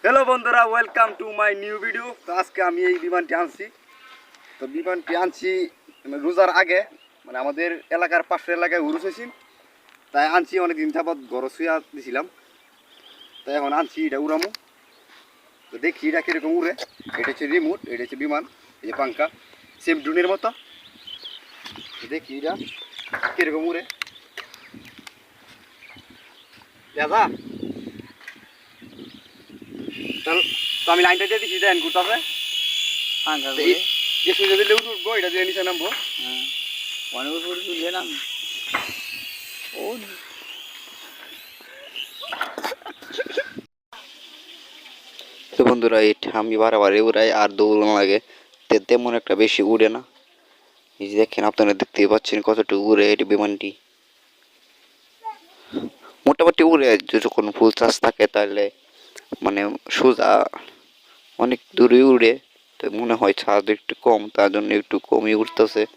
Hello বন্ধুরা, welcome to my new video. তো আজকে আমি এই বিমানটি আনছি। তো বিমানটি আনছি রোজার আগে, মানে আমাদের এলাকার পাশের এলাকায় উরুস হয়েছি, তাই আনছি। অনেকদিন যাবৎ ঘর শুয়া দিছিলাম, তাই এখন আনছি এটা উড়ামো। তো দেখি এটা কীরকম উড়ে। এটা হচ্ছে রিমোট, এটা হচ্ছে বিমান, এই যে পাঙ্কা, সেম ড্রোনের মতো। দেখি এটা কীরকম উড়ে। দাদা তো আমি লাইনটা দিয়ে দিচ্ছি, দেন ঘুরতে ফাঁকা করে যে সুযোগ দিলে উঠবো, এটা দিয়ে নিচে নামবো। অনেক উপরে তুললে না ও তো বন্ধুরা, এটা আমি বারবার উড়াই আর দৌড়ানো লাগে, তেমন একটা বেশি উড়ে না। এই যে দেখেন, আপনারা দেখতেই পাচ্ছেন কতটুকু উড়ে এটি বিমানটি। মোটামুটি উড়ে, যখন ফুল চার্জ থাকে তাহলে মানে সোজা অনেক দূরে উড়ে। তো মনে হয় চার্জ একটু কম, তার জন্য একটু কমই উঠতেছে।